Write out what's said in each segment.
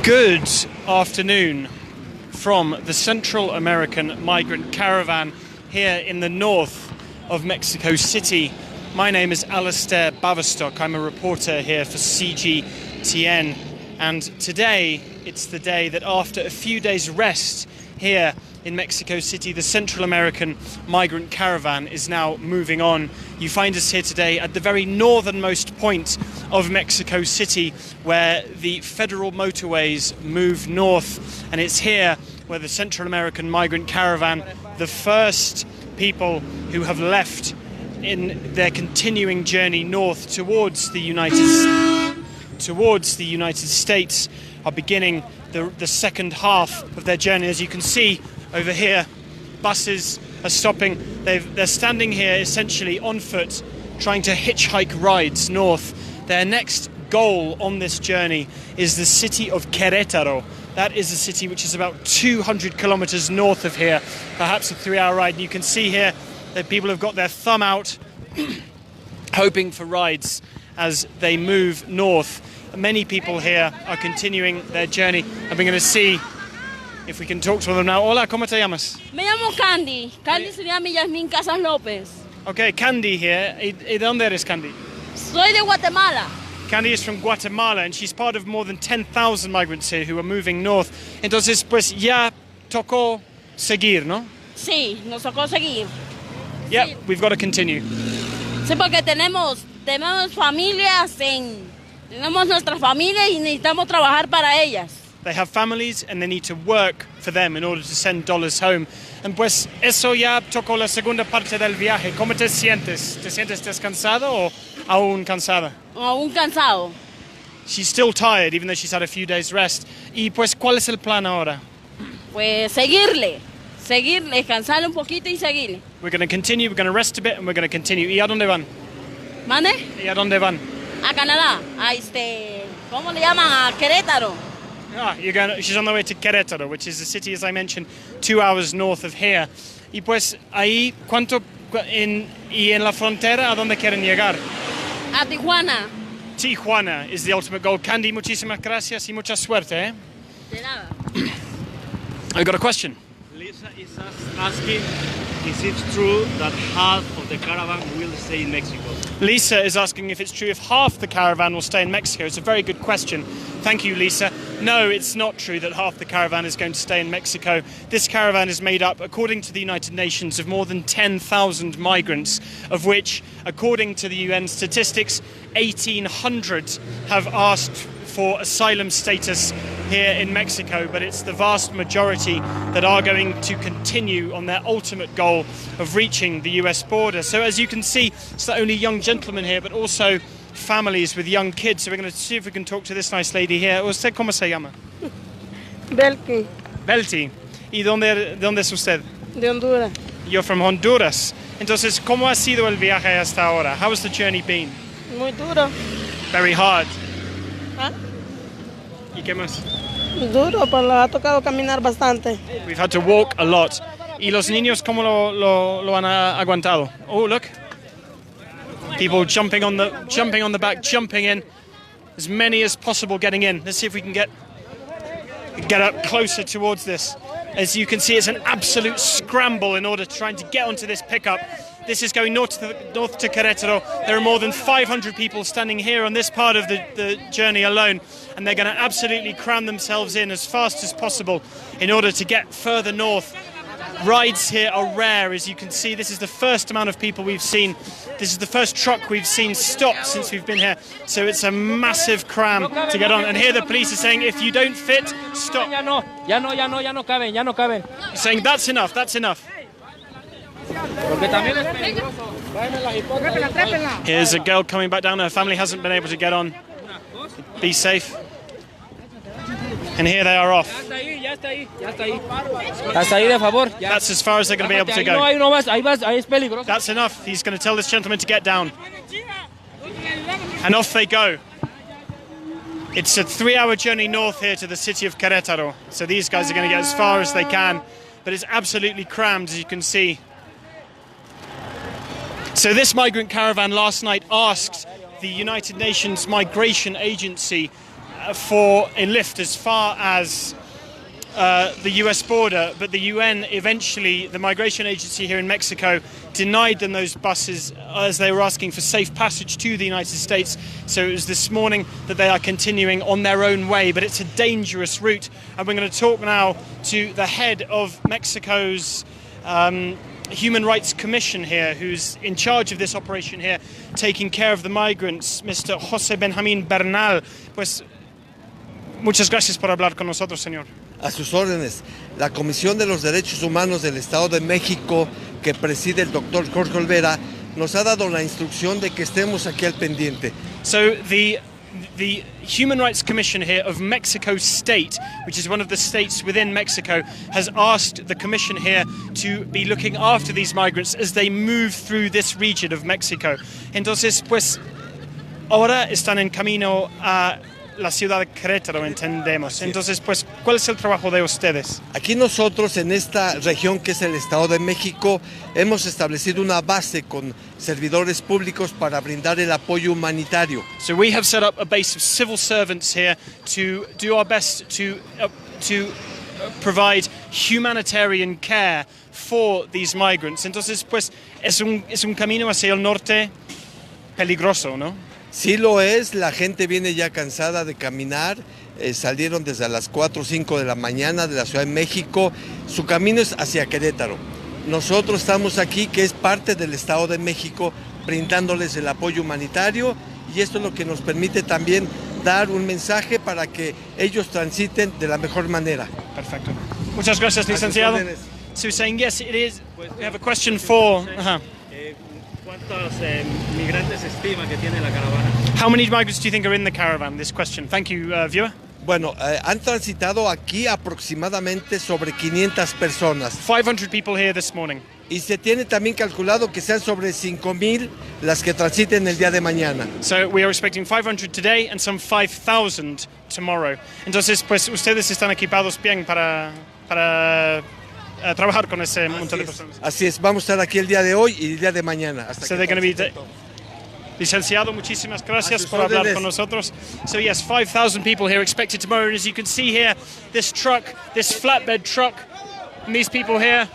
Good afternoon from the Central American Migrant Caravan here in the north of Mexico City. My name is Alasdair Baverstock. I'm a reporter here for CGTN, and today it's the day that after a few days rest here in Mexico City, the Central American Migrant Caravan is now moving on. You find us here today at the very northernmost point of Mexico City, where the federal motorways move north, and it's here where the Central American Migrant Caravan, the first people who have left in their continuing journey north towards the United States, are beginning the second half of their journey. As you can see over here, buses are stopping. They're standing here essentially on foot, trying to hitchhike rides north. Their next goal on this journey is the city of Querétaro. That is a city which is about 200 kilometers north of here, perhaps a 3-hour ride. And you can see here that people have got their thumb out, hoping for rides as they move north. Many people here are continuing their journey, and we're going to see if we can talk to them now. Hola, ¿cómo te llamas? Me llamo Candy. Candy se llama Yasmin Casas López. Okay, Candy here. ¿Y de dónde eres, Candy? Soy de Guatemala. Candy is from Guatemala, and she's part of more than 10,000 migrants here who are moving north. Entonces, pues ya tocó seguir, ¿no? Sí, nos tocó seguir. Yeah, Sí. we've got to continue. Sí, porque tenemos familias tenemos nuestras familias y necesitamos trabajar para ellas. They have families and they need to work for them in order to send dollars home. And pues eso ya tocó la segunda parte del viaje. ¿Cómo te sientes? ¿Te sientes descansado o aún cansada? Aún cansado. She's still tired, even though she's had a few days rest. Y pues, ¿cuál es el plan ahora? Pues seguirle, descansarle un poquito y seguirle. We're going to continue, we're going to rest a bit, and we're going to continue. ¿Y a dónde van? ¿Mande? ¿Y a dónde van? A Canadá, ¿cómo le llaman? A Querétaro. She's on the way to Querétaro, which is a city, as I mentioned, 2 hours north of here. Y pues ahí, y en la frontera, ¿a dónde quieren llegar? A Tijuana. Tijuana is the ultimate goal. Candy, muchísimas gracias y mucha suerte, eh? De nada. I've got a question. Lisa is asking, is it true that half of the caravan will stay in Mexico? Lisa is asking if it's true if half the caravan will stay in Mexico. It's a very good question. Thank you, Lisa. No, it's not true that half the caravan is going to stay in Mexico. This caravan is made up, according to the United Nations, of more than 10,000 migrants, of which, according to the UN statistics, 1,800 have asked for asylum status here in Mexico, but it's the vast majority that are going to continue on their ultimate goal of reaching the US border. So as you can see, it's not only young gentlemen here, but also families with young kids. So we're going to see if we can talk to this nice lady here. ¿Usted cómo se llama? Belki, Belti. ¿Y de dónde es usted? de Honduras. You're from Honduras. Entonces, ¿cómo ha sido el viaje hasta ahora? How has the journey been? Muy duro. Very hard. ¿Ah? ¿Y qué más? Duro, pero ha tocado caminar bastante. We've had to walk a lot. ¿Y los niños cómo lo han aguantado? Oh, look. People jumping on the back, jumping in. As many as possible getting in. Let's see if we can get up closer towards this. As you can see, it's an absolute scramble in order to try to get onto this pickup. This is going north to Querétaro. There are more than 500 people standing here on this part of the journey alone, and they're going to absolutely cram themselves in as fast as possible in order to get further north. Rides here are rare, as you can see. This is the first amount of people we've seen. This is the first truck we've seen stop since we've been here. So it's a massive cram to get on. And here the police are saying, if you don't fit, stop. Ya no caben. Saying, that's enough, that's enough. Here's a girl coming back down. Her family hasn't been able to get on. Be safe. And here they are off. That's as far as they're going to be able to go. That's enough. He's going to tell this gentleman to get down. And off they go. It's a 3-hour journey north here to the city of Querétaro. So these guys are going to get as far as they can. But it's absolutely crammed, as you can see. So this migrant caravan last night asked the United Nations Migration Agency for a lift as far as the US border, but the UN eventually, the migration agency here in Mexico, denied them those buses as they were asking for safe passage to the United States. So it was this morning that they are continuing on their own way, but it's a dangerous route. And we're going to talk now to the head of Mexico's Human Rights Commission here, who's in charge of this operation here, taking care of the migrants, Mr. José Benjamín Bernal. Pues, muchas gracias por hablar con nosotros, señor. A sus órdenes, la Comisión de los Derechos Humanos del Estado de México, que preside el doctor Jorge Olvera, nos ha dado la instrucción de que estemos aquí al pendiente. So the Human Rights Commission here of Mexico State, which is one of the states within Mexico, has asked the commission here to be looking after these migrants as they move through this region of Mexico. Entonces, pues, ahora están en camino a la ciudad de Querétaro, entendemos. Entonces, pues, ¿cuál es el trabajo de ustedes? Aquí nosotros, en esta región que es el Estado de México, hemos establecido una base con servidores públicos para brindar el apoyo humanitario. So we have set up a base of civil servants here to do our best to provide humanitarian care for these migrants. Entonces, pues, es un camino hacia el norte peligroso, ¿no? Sí lo es, la gente viene ya cansada de caminar, salieron desde las 4 o 5 de la mañana de la Ciudad de México, su camino es hacia Querétaro. Nosotros estamos aquí, que es parte del Estado de México, brindándoles el apoyo humanitario, y esto es lo que nos permite también dar un mensaje para que ellos transiten de la mejor manera. Perfecto. Muchas gracias, licenciado. So saying yes, it is. We have a question for. ¿Cuántos migrantes estima que tiene la caravana? How many migrants do you think are in the caravan? This question. Thank you, viewer. Bueno, han transitado aquí aproximadamente sobre 500 personas. 500 people here this morning. Y se tiene también calculado que sean sobre 5,000 las que transiten el día de mañana. So we are expecting 500 today and some 5,000 tomorrow. Entonces, pues ustedes están equipados bien para trabajar con ese montón de personas. Así es, vamos a estar aquí el día de hoy y el día de mañana. Hasta So que they're going to be Licenciado, muchísimas gracias por hablar con nosotros. So yes, 5,000 people here expected tomorrow, and as you can see here, this truck, this flatbed truck, and these people here,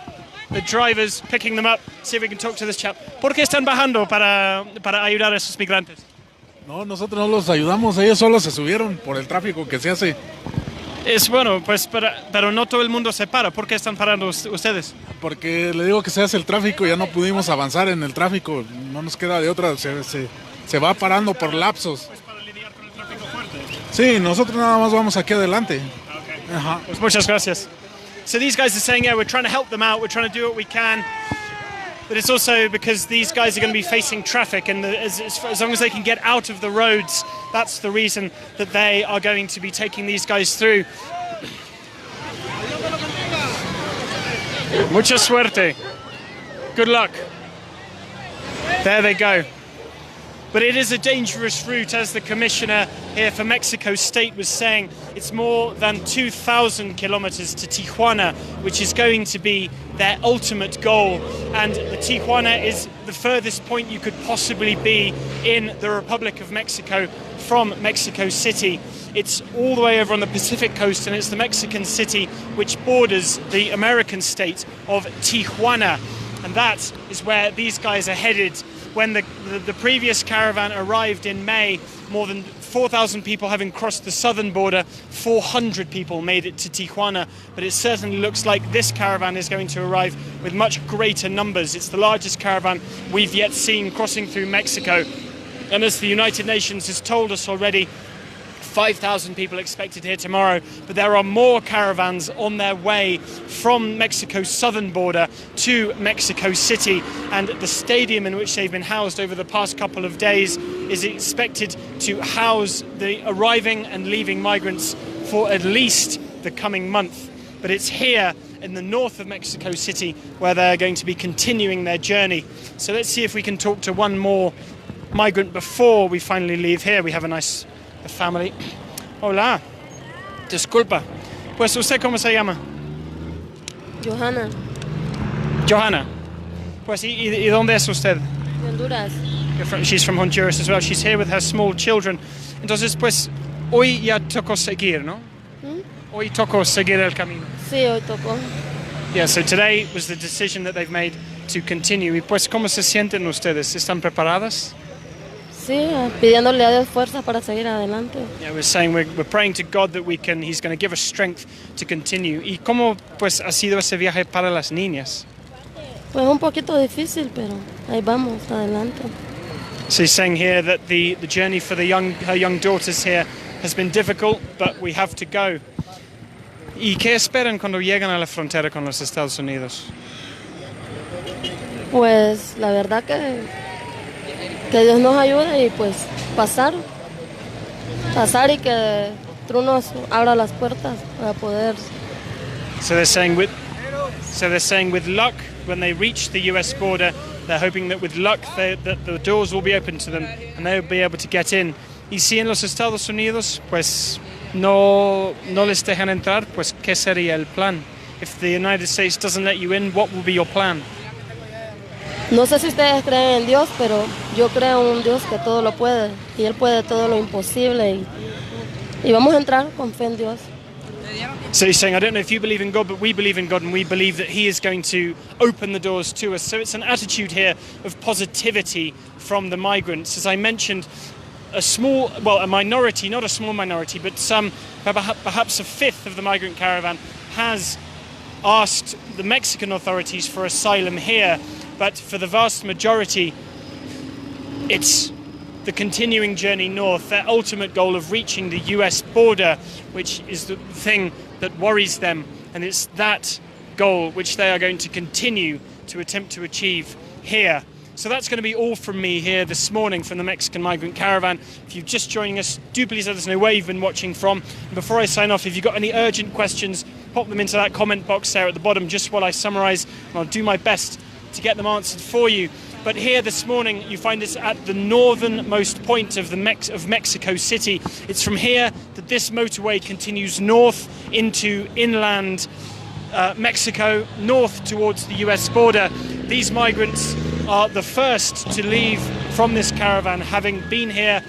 the drivers picking them up. See if we can talk to this chap. ¿Por qué están bajando para ayudar a esos migrantes? No, nosotros no los ayudamos, ellos solo se subieron por el tráfico que se hace. Es bueno, pues, pero no todo el mundo se para. ¿Por qué están parando ustedes? Porque le digo que se hace el tráfico, ya no pudimos avanzar en el tráfico, no nos queda de otra, se va parando por lapsos. Pues para lidiar con el tráfico fuerte. Sí, nosotros nada más vamos aquí adelante. Okay. Ajá. Pues muchas gracias. So these guys are saying, yeah, we're trying to help them out, we're trying to do what we can. But it's also because these guys are going to be facing traffic, and as long as they can get out of the roads, that's the reason that they are going to be taking these guys through. Mucha suerte. Good luck. There they go. But it is a dangerous route, as the commissioner here for Mexico State was saying. It's more than 2,000 kilometers to Tijuana, which is going to be their ultimate goal. And the Tijuana is the furthest point you could possibly be in the Republic of Mexico from Mexico City. It's all the way over on the Pacific coast, and it's the Mexican city which borders the American state of Tijuana. And that is where these guys are headed. When the previous caravan arrived in May, more than 4,000 people having crossed the southern border, 400 people made it to Tijuana. But it certainly looks like this caravan is going to arrive with much greater numbers. It's the largest caravan we've yet seen crossing through Mexico. And as the United Nations has told us already, 5,000 people expected here tomorrow, but there are more caravans on their way from Mexico's southern border to Mexico City, and the stadium in which they've been housed over the past couple of days is expected to house the arriving and leaving migrants for at least the coming month. But it's here in the north of Mexico City where they're going to be continuing their journey. So let's see if we can talk to one more migrant before we finally leave here. We have a nice family. Hola. Disculpa. Pues, ¿usted cómo se llama? Johanna, Johanna. Pues, ¿y dónde es usted? de Honduras. She's from Honduras as well. She's here with her small children. Entonces, pues, hoy ya tocó seguir, ¿no? Hoy tocó seguir el camino. Sí, hoy tocó. Yeah, so today was the decision that they've made to continue. Y pues, ¿cómo se sienten ustedes? ¿Están preparadas? Sí, pidiéndole a Dios fuerza para seguir adelante. Yeah, we're saying we're praying to God that He's going to give us strength to continue. ¿Y cómo pues ha sido ese viaje para las niñas? Pues un poquito difícil, pero ahí vamos, adelante. So he's saying here that the journey for her young daughters here has been difficult, but we have to go. ¿Y qué esperan cuando llegan a la frontera con los Estados Unidos? Pues la verdad que Dios nos ayude y pues pasar y que Dios nos abra las puertas para poder. So they're saying with luck, when they reach the US border, they're hoping that with luck that the doors will be open to them and they'll be able to get in. Y si en los Estados Unidos pues no les dejan entrar, pues ¿qué sería el plan? If the United States doesn't let you in, what will be your plan? No sé si ustedes creen en Dios, pero yo creo en un Dios que todo lo puede y Él puede todo lo imposible y vamos a entrar con fe en Dios. So he's saying, I don't know if you believe in God, but we believe in God and we believe that He is going to open the doors to us. So it's an attitude here of positivity from the migrants. As I mentioned, a minority, not a small minority, but perhaps a fifth of the migrant caravan has asked the Mexican authorities for asylum here. But for the vast majority, it's the continuing journey north, their ultimate goal of reaching the US border, which is the thing that worries them. And it's that goal which they are going to continue to attempt to achieve here. So that's going to be all from me here this morning from the Mexican Migrant Caravan. If you're just joining us, do please let us know where you've been watching from. And before I sign off, if you've got any urgent questions, pop them into that comment box there at the bottom just while I summarise, and I'll do my best to get them answered for you. But here this morning you find us at the northernmost point of Mexico City. It's from here that this motorway continues north into inland Mexico, north towards the US border. These migrants are the first to leave from this caravan, having been here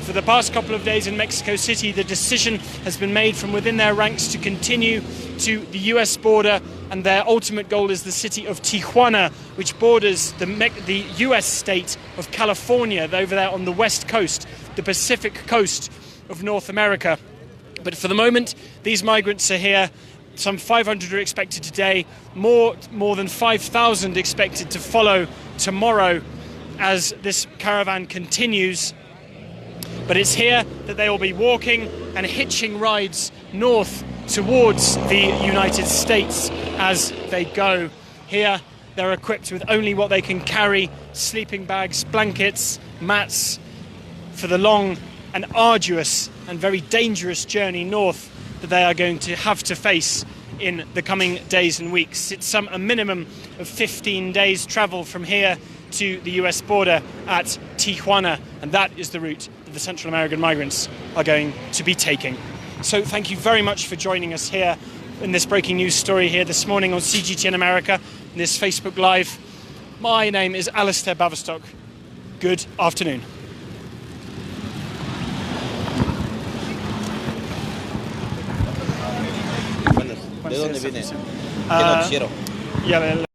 for the past couple of days in Mexico City. The decision has been made from within their ranks to continue to the US border, and their ultimate goal is the city of Tijuana, which borders the US state of California, over there on the west coast, the Pacific coast of North America. But for the moment, these migrants are here. Some 500 are expected today, more than 5,000 expected to follow tomorrow as this caravan continues. But it's here that they will be walking and hitching rides north towards the United States as they go. Here they're equipped with only what they can carry: sleeping bags, blankets, mats, for the long and arduous and very dangerous journey north that they are going to have to face in the coming days and weeks. It's a minimum of 15 days travel from here to the US border at Tijuana, and that is the route that the Central American migrants are going to be taking. So thank you very much for joining us here in this breaking news story here this morning on CGTN America, in this Facebook Live. My name is Alasdair Baverstock. Good afternoon. ¿De dónde viene? ¿Qué noticiero? Ya